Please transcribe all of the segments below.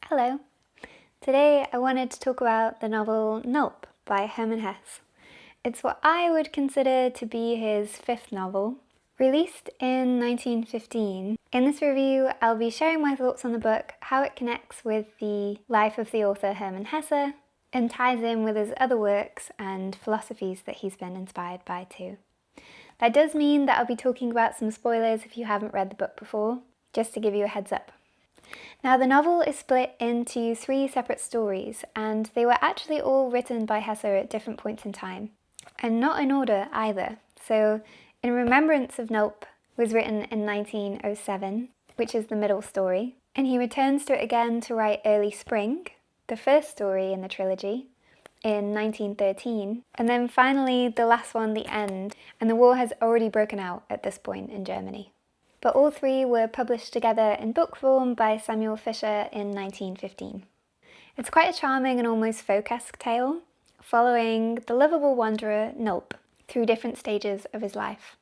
Hello. Today I wanted to talk about the novel Knulp by Hermann Hesse. It's what I would consider to be his fifth novel. Released in 1915, in this review I'll be sharing my thoughts on the book, how it connects with the life of the author Hermann Hesse, and ties in with his other works and philosophies that he's been inspired by too. That does mean that I'll be talking about some spoilers if you haven't read the book before, just to give you a heads up. Now, the novel is split into three separate stories, and they were actually all written by Hesse at different points in time, and not in order either. So, In Remembrance of Knulp was written in 1907, which is the middle story, and he returns to it again to write Early Spring, the first story in the trilogy, in 1913, and then finally the last one, The End, and the war has already broken out at this point in Germany. But all three were published together in book form by Samuel Fischer in 1915. It's quite a charming and almost folk-esque tale, following the lovable wanderer Knulp through different stages of his life.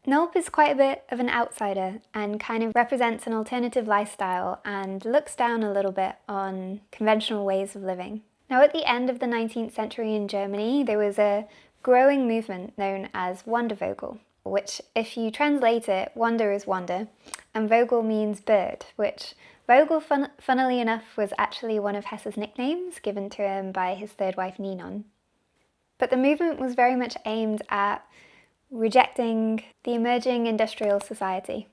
Knulp is quite a bit of an outsider and kind of represents an alternative lifestyle and looks down a little bit on conventional ways of living. Now, at the end of the 19th century in Germany, there was a growing movement known as Wandervogel, which, if you translate it, wander is wander, and Vogel means bird, which Vogel, funnily enough, was actually one of Hesse's nicknames given to him by his third wife Ninon. But the movement was very much aimed at rejecting the emerging industrial society.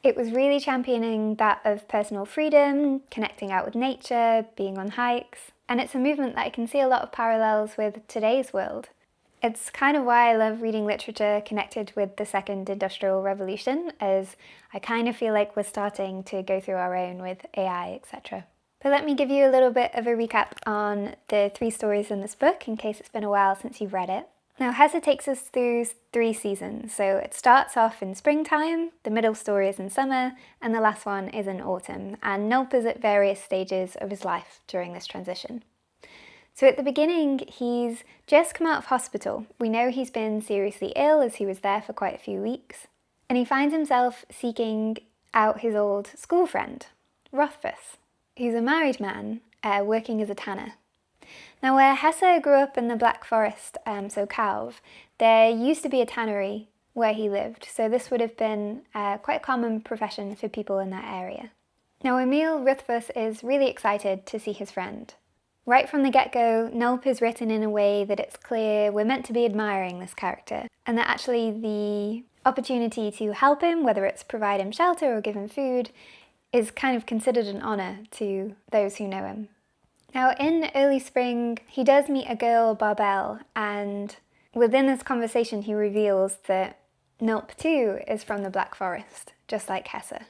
It was really championing that of personal freedom, connecting out with nature, being on hikes, and it's a movement that I can see a lot of parallels with today's world. It's kind of why I love reading literature connected with the Second Industrial Revolution, as I kind of feel like we're starting to go through our own with AI, etc. But let me give you a little bit of a recap on the three stories in this book, in case it's been a while since you've read it. Now, Hesse takes us through 3 seasons, so it starts off in springtime, the middle story is in summer, and the last one is in autumn, and Knulp is at various stages of his life during this transition. So at the beginning, he's just come out of hospital. We know he's been seriously ill as he was there for quite a few weeks. And he finds himself seeking out his old school friend, Rothfuss, who's a married man working as a tanner. Now, where Hesse grew up in the Black Forest, so Calv, there used to be a tannery where he lived. So this would have been quite a common profession for people in that area. Now, Emil Rothfuss is really excited to see his friend. Right from the get-go, Knulp is written in a way that it's clear we're meant to be admiring this character, and that actually the opportunity to help him, whether it's provide him shelter or give him food, is kind of considered an honour to those who know him. Now, in Early Spring, he does meet a girl, Barbel, and within this conversation he reveals that Knulp too is from the Black Forest, just like Hesse.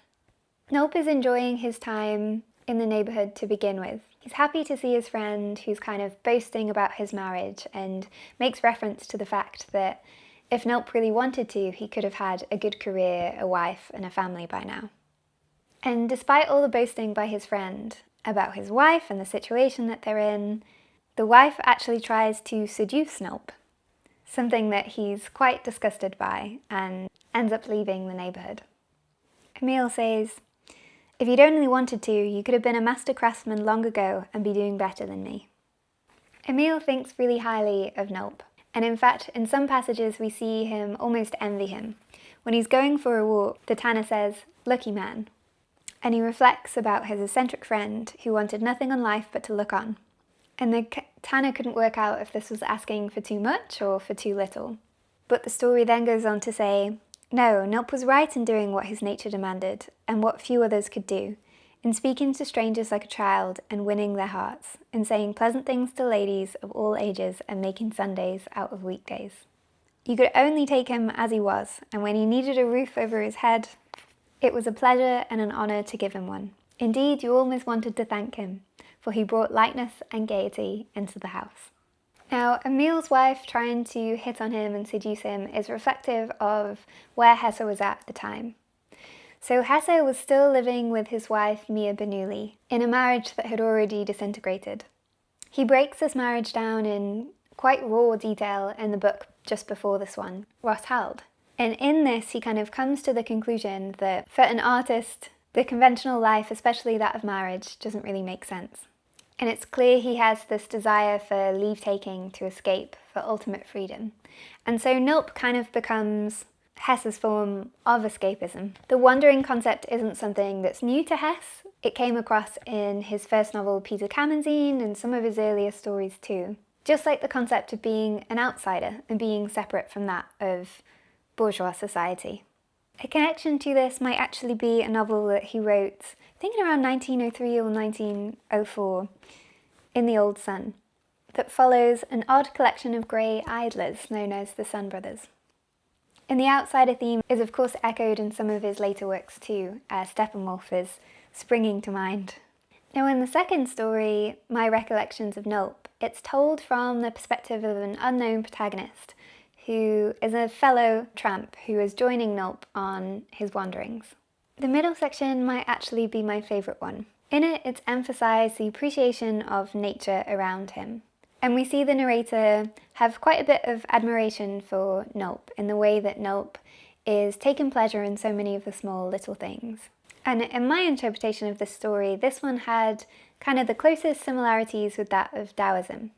Knulp is enjoying his time in the neighbourhood to begin with. He's happy to see his friend who's kind of boasting about his marriage and makes reference to the fact that if Knulp really wanted to, he could have had a good career, a wife and a family by now. And despite all the boasting by his friend about his wife and the situation that they're in, the wife actually tries to seduce Knulp, something that he's quite disgusted by and ends up leaving the neighbourhood. Emil says, "If you'd only wanted to, you could have been a master craftsman long ago and be doing better than me." Emil thinks really highly of Knulp, and in fact, in some passages we see him almost envy him. When he's going for a walk, the tanner says, "Lucky man," and he reflects about his eccentric friend who wanted nothing in life but to look on. And the tanner couldn't work out if this was asking for too much or for too little. But the story then goes on to say, no, Knulp was right in doing what his nature demanded, and what few others could do, in speaking to strangers like a child and winning their hearts, in saying pleasant things to ladies of all ages and making Sundays out of weekdays. You could only take him as he was, and when he needed a roof over his head, it was a pleasure and an honour to give him one. Indeed, you almost wanted to thank him, for he brought lightness and gaiety into the house. Now, Emil's wife trying to hit on him and seduce him is reflective of where Hesse was at the time. So Hesse was still living with his wife Mia Bernoulli in a marriage that had already disintegrated. He breaks this marriage down in quite raw detail in the book just before this one, Rossheld. And in this he kind of comes to the conclusion that for an artist The conventional life, especially that of marriage, doesn't really make sense. And it's clear he has this desire for leave-taking to escape, for ultimate freedom. And so Knulp kind of becomes Hesse's form of escapism. The wandering concept isn't something that's new to Hesse. It came across in his first novel, Peter Kamenzin, and some of his earlier stories too. Just like the concept of being an outsider and being separate from that of bourgeois society. A connection to this might actually be a novel that he wrote, I think around 1903 or 1904, in The Old Sun, that follows an odd collection of grey idlers known as the Sun Brothers. And the outsider theme is of course echoed in some of his later works too, Steppenwolf is springing to mind. Now in the second story, My Recollections of Knulp, it's told from the perspective of an unknown protagonist who is a fellow tramp who is joining Knulp on his wanderings. The middle section might actually be my favourite one. In it, it's emphasised the appreciation of nature around him. And we see the narrator have quite a bit of admiration for Knulp in the way that Knulp is taking pleasure in so many of the small little things. And in my interpretation of this story, this one had kind of the closest similarities with that of Daoism.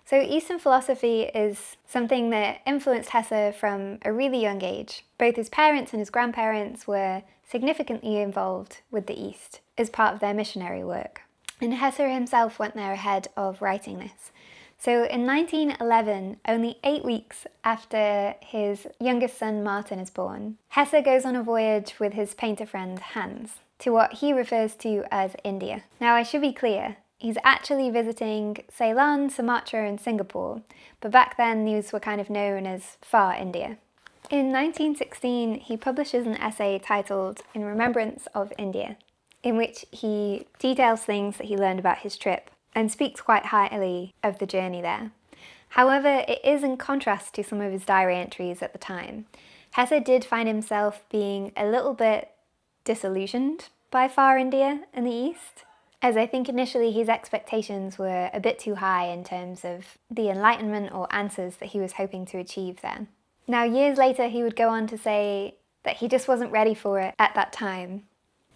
So Eastern philosophy is something that influenced Hesse from a really young age. Both his parents and his grandparents were significantly involved with the East as part of their missionary work. And Hesse himself went there ahead of writing this. So in 1911, only 8 weeks after his youngest son Martin is born, Hesse goes on a voyage with his painter friend Hans to what he refers to as India. Now I should be clear, he's actually visiting Ceylon, Sumatra and Singapore, but back then these were kind of known as Far India. In 1916, he publishes an essay titled In Remembrance of India, in which he details things that he learned about his trip and speaks quite highly of the journey there. However, it is in contrast to some of his diary entries at the time. Hesse did find himself being a little bit disillusioned by Far India and the East, as I think initially his expectations were a bit too high in terms of the enlightenment or answers that he was hoping to achieve there. Now, years later, he would go on to say that he just wasn't ready for it at that time,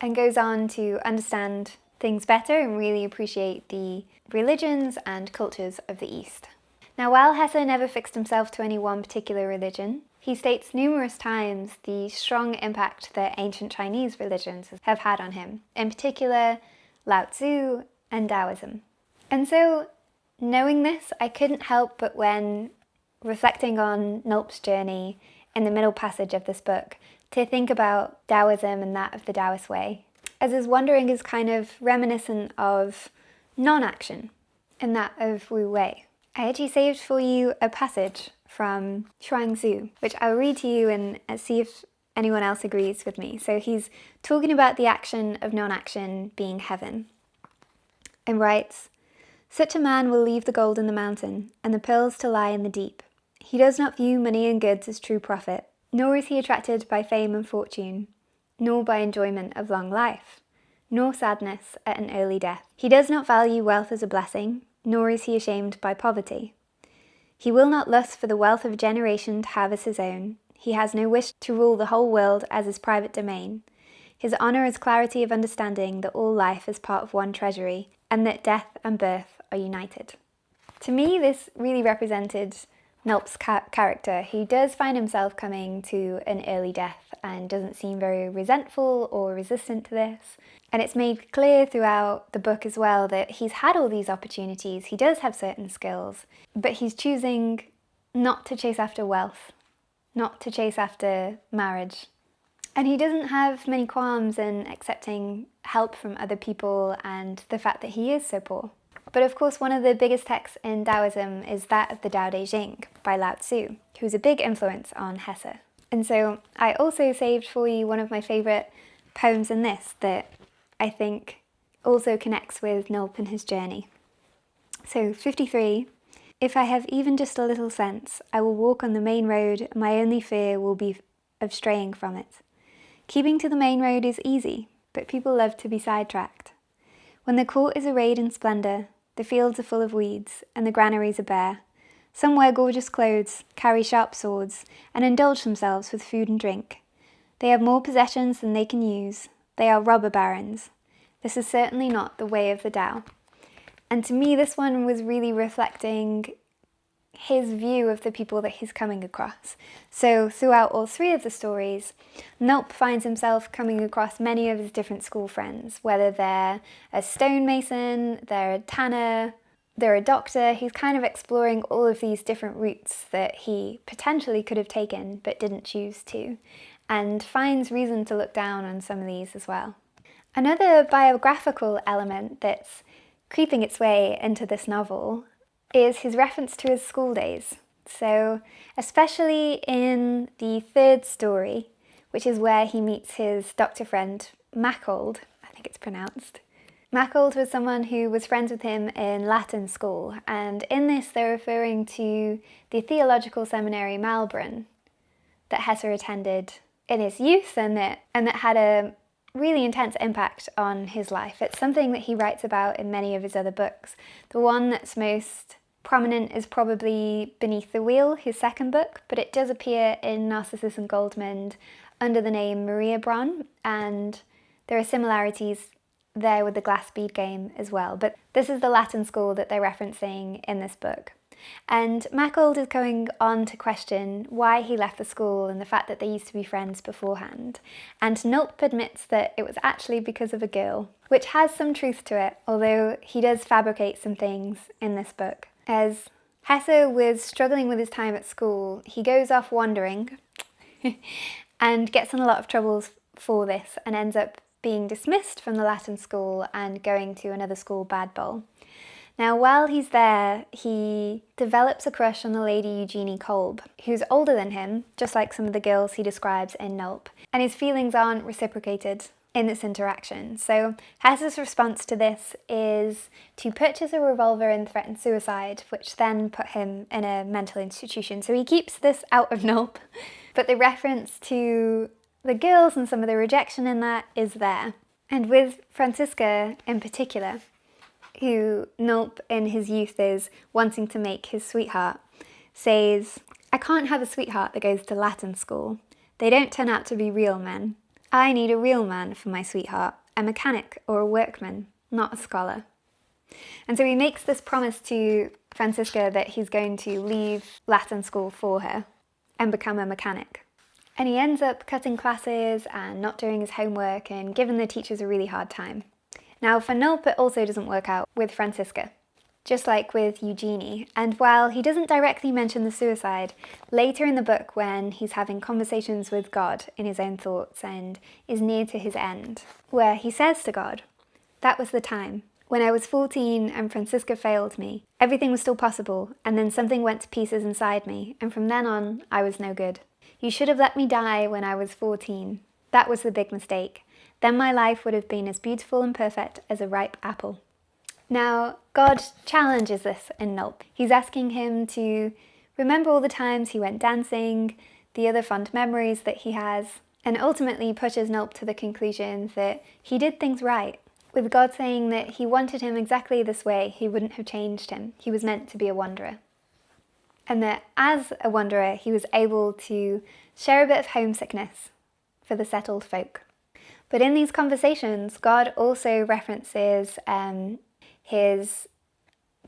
and goes on to understand things better and really appreciate the religions and cultures of the East. Now, while Hesse never fixed himself to any one particular religion, he states numerous times the strong impact that ancient Chinese religions have had on him, in particular Lao Tzu and Daoism. And so, knowing this, I couldn't help but when reflecting on Knulp's journey in the middle passage of this book, to think about Daoism and that of the Daoist way, as his wandering is kind of reminiscent of non-action and that of Wu Wei. I actually saved for you a passage from Zhuangzi, which I'll read to you and see if anyone else agrees with me. So he's talking about the action of non-action being heaven, and writes, "Such a man will leave the gold in the mountain and the pearls to lie in the deep. He does not view money and goods as true profit, nor is he attracted by fame and fortune, nor by enjoyment of long life, nor sadness at an early death. He does not value wealth as a blessing, nor is he ashamed by poverty. He will not lust for the wealth of a generation to have as his own. He has no wish to rule the whole world as his private domain. His honour is clarity of understanding that all life is part of one treasury, and that death and birth are united." To me, this really represented Knulp's character. He does find himself coming to an early death and doesn't seem very resentful or resistant to this. And it's made clear throughout the book as well that he's had all these opportunities, he does have certain skills, but he's choosing not to chase after wealth, not to chase after marriage. And he doesn't have many qualms in accepting help from other people and the fact that he is so poor. But of course, one of the biggest texts in Daoism is that of the Tao Te Ching by Lao Tzu, who's a big influence on Hesse. And so I also saved for you one of my favourite poems in this that I think also connects with Knulp and his journey. So 53, "If I have even just a little sense, I will walk on the main road, and my only fear will be of straying from it. Keeping to the main road is easy, but people love to be sidetracked. When the court is arrayed in splendour, the fields are full of weeds, and the granaries are bare. Some wear gorgeous clothes, carry sharp swords, and indulge themselves with food and drink. They have more possessions than they can use. They are robber barons. This is certainly not the way of the Tao. And to me, this one was really reflecting his view of the people that he's coming across. So throughout all three of the stories, Knulp finds himself coming across many of his different school friends, whether they're a stonemason, they're a tanner, they're a doctor. He's kind of exploring all of these different routes that he potentially could have taken but didn't choose to, and finds reason to look down on some of these as well. Another biographical element that's creeping its way into this novel is his reference to his school days. So especially in the third story, which is where he meets his doctor friend Machold, I think it's pronounced. Machold was someone who was friends with him in Latin school, and in this they're referring to the theological seminary Malbrunn that Hesse attended in his youth and that had a really intense impact on his life. It's something that he writes about in many of his other books. The one that's most prominent is probably Beneath the Wheel, his second book, but it does appear in Narcissus and Goldmund under the name Maria Bronn, and there are similarities there with the glass bead game as well. But this is the Latin school that they're referencing in this book. And Machold is going on to question why he left the school and the fact that they used to be friends beforehand. And Knulp admits that it was actually because of a girl, which has some truth to it, although he does fabricate some things in this book. As Hesse was struggling with his time at school, he goes off wandering and gets in a lot of troubles for this and ends up being dismissed from the Latin school and going to another school, Bad Bowl. Now, while he's there, he develops a crush on the lady Eugenie Kolb, who's older than him, just like some of the girls he describes in Knulp, and his feelings aren't reciprocated in this interaction. So Hesse's response to this is to purchase a revolver and threaten suicide, which then put him in a mental institution. So he keeps this out of Knulp, but the reference to the girls and some of the rejection in that is there. And with Franziska in particular, who Knulp in his youth is wanting to make his sweetheart, says, "I can't have a sweetheart that goes to Latin school. They don't turn out to be real men. I need a real man for my sweetheart, a mechanic or a workman, not a scholar." And so he makes this promise to Franziska that he's going to leave Latin school for her and become a mechanic. And he ends up cutting classes and not doing his homework and giving the teachers a really hard time. Now, for Knulp, it also doesn't work out with Franziska, just like with Eugenie. And while he doesn't directly mention the suicide, later in the book when he's having conversations with God in his own thoughts and is near to his end, where he says to God, "That was the time. When I was 14 and Franziska failed me, everything was still possible, and then something went to pieces inside me, and from then on, I was no good. You should have let me die when I was 14. That was the big mistake. Then my life would have been as beautiful and perfect as a ripe apple." Now, God challenges this in Knulp. He's asking him to remember all the times he went dancing, the other fond memories that he has, and ultimately pushes Knulp to the conclusion that he did things right, with God saying that he wanted him exactly this way, he wouldn't have changed him. He was meant to be a wanderer. And that as a wanderer, he was able to share a bit of homesickness for the settled folk. But in these conversations, God also references his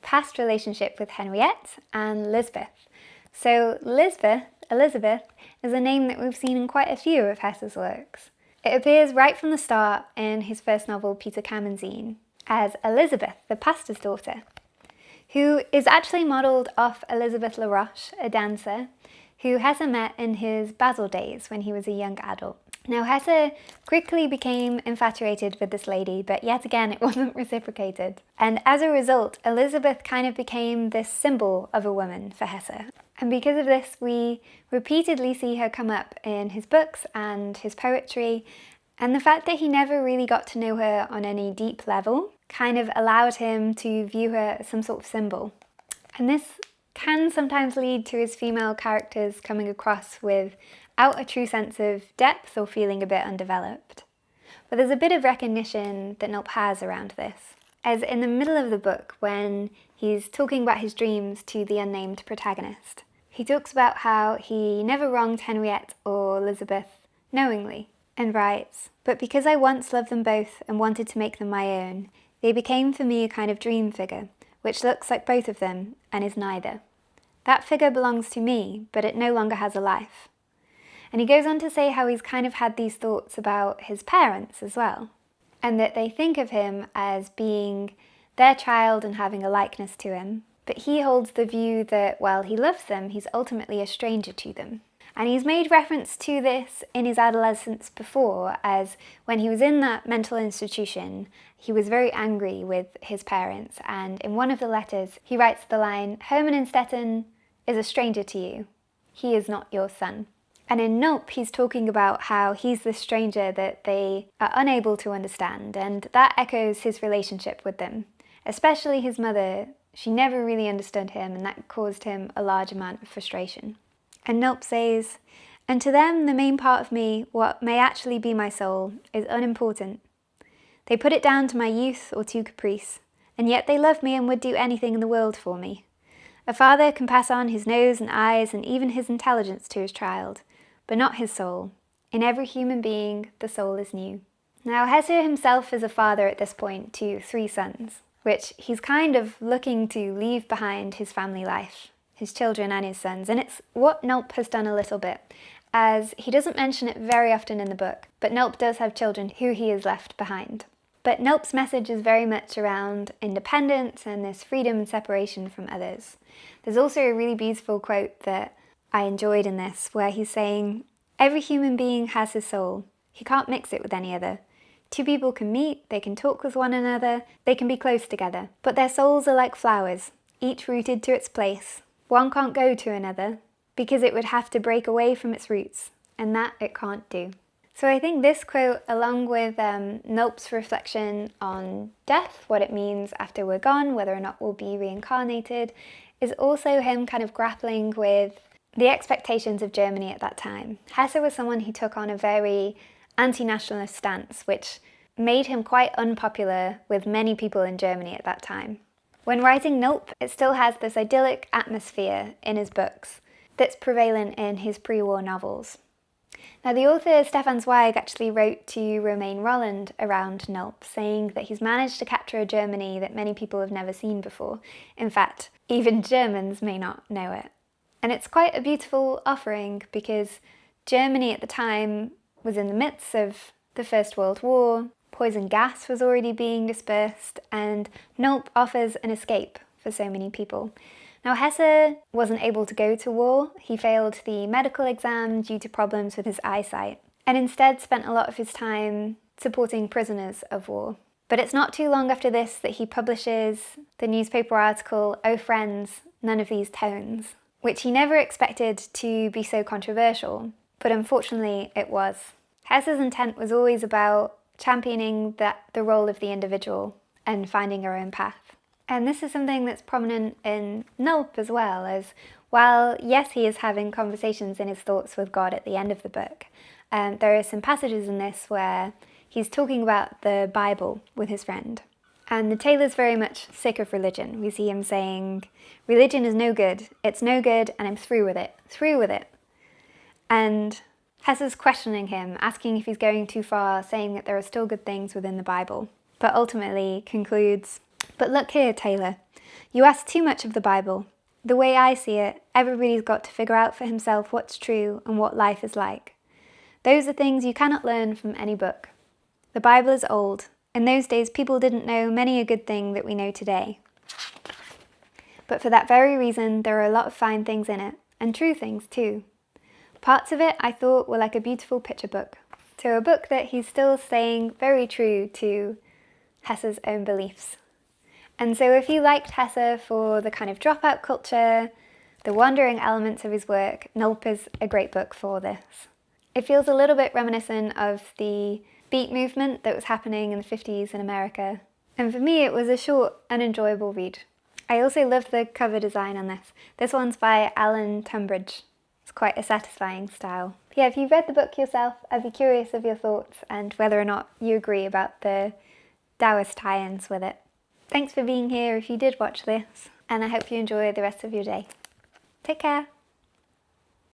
past relationship with Henriette and Lisbeth. So Elizabeth, is a name that we've seen in quite a few of Hesse's works. It appears right from the start in his first novel, Peter Kamenziin, as Elizabeth, the pastor's daughter, who is actually modelled off Elizabeth Laroche, a dancer, who Hesse met in his Basel days when he was a young adult. Now, Hesse quickly became infatuated with this lady, but yet again it wasn't reciprocated. And as a result, Elizabeth kind of became this symbol of a woman for Hesse. And because of this, we repeatedly see her come up in his books and his poetry, and the fact that he never really got to know her on any deep level kind of allowed him to view her as some sort of symbol. And this can sometimes lead to his female characters coming across without a true sense of depth or feeling a bit undeveloped. But there's a bit of recognition that Knulp has around this, as in the middle of the book when he's talking about his dreams to the unnamed protagonist. He talks about how he never wronged Henriette or Elizabeth knowingly, and writes, "But because I once loved them both and wanted to make them my own, they became for me a kind of dream figure, which looks like both of them and is neither. That figure belongs to me, but it no longer has a life." And he goes on to say how he's kind of had these thoughts about his parents as well, and that they think of him as being their child and having a likeness to him, but he holds the view that while he loves them, he's ultimately a stranger to them. And he's made reference to this in his adolescence before, as when he was in that mental institution, he was very angry with his parents, and in one of the letters he writes the line, "Hermann Hesse is a stranger to you. He is not your son." And in Knulp, he's talking about how he's the stranger that they are unable to understand, and that echoes his relationship with them. Especially his mother, she never really understood him, and that caused him a large amount of frustration. And Knulp says, "And to them, the main part of me, what may actually be my soul, is unimportant. They put it down to my youth or to caprice, and yet they love me and would do anything in the world for me. A father can pass on his nose and eyes and even his intelligence to his child, but not his soul. In every human being, the soul is new." Now, Hesse himself is a father at this point to 3 sons, which he's kind of looking to leave behind his family life, his children and his sons, and it's what Knulp has done a little bit, as he doesn't mention it very often in the book, but Knulp does have children who he has left behind. But Knulp's message is very much around independence and this freedom and separation from others. There's also a really beautiful quote that I enjoyed in this, where he's saying, "Every human being has his soul. He can't mix it with any other. 2 people can meet, they can talk with one another, they can be close together, but their souls are like flowers, each rooted to its place. One can't go to another, because it would have to break away from its roots, and that it can't do." So I think this quote, along with Knulp's reflection on death, what it means after we're gone, whether or not we'll be reincarnated, is also him kind of grappling with the expectations of Germany at that time. Hesse was someone who took on a very anti-nationalist stance, which made him quite unpopular with many people in Germany at that time. When writing Knulp, it still has this idyllic atmosphere in his books that's prevalent in his pre-war novels. Now, the author Stefan Zweig actually wrote to Romain Rolland around Knulp, saying that he's managed to capture a Germany that many people have never seen before. In fact, even Germans may not know it. And it's quite a beautiful offering, because Germany at the time was in the midst of the First World War, poison gas was already being dispersed, and Knulp offers an escape for so many people. Now, Hesse wasn't able to go to war. He failed the medical exam due to problems with his eyesight, and instead spent a lot of his time supporting prisoners of war. But it's not too long after this that he publishes the newspaper article, "Oh Friends, None of These Tones," which he never expected to be so controversial, but unfortunately it was. Hesse's intent was always about championing the role of the individual and finding our own path. And this is something that's prominent in Knulp as well, as while, yes, he is having conversations in his thoughts with God at the end of the book, there are some passages in this where he's talking about the Bible with his friend. And the tailor's very much sick of religion. We see him saying, "Religion is no good, it's no good, and I'm through with it. And Hesse's questioning him, asking if he's going too far, saying that there are still good things within the Bible, but ultimately concludes, "But look here, tailor, you ask too much of the Bible. The way I see it, everybody's got to figure out for himself what's true and what life is like. Those are things you cannot learn from any book. The Bible is old. In those days, people didn't know many a good thing that we know today. But for that very reason, there are a lot of fine things in it, and true things too. Parts of it I thought were like a beautiful picture book." So a book that he's still staying very true to Hesse's own beliefs. And so if you liked Hesse for the kind of dropout culture, the wandering elements of his work, Knulp is a great book for this. It feels a little bit reminiscent of the beat movement that was happening in the 50s in America. And for me, it was a short and enjoyable read. I also loved the cover design on this. This one's by Alan Tunbridge. It's quite a satisfying style. Yeah, if you've read the book yourself, I'd be curious of your thoughts and whether or not you agree about the Daoist tie-ins with it. Thanks for being here if you did watch this, and I hope you enjoy the rest of your day. Take care!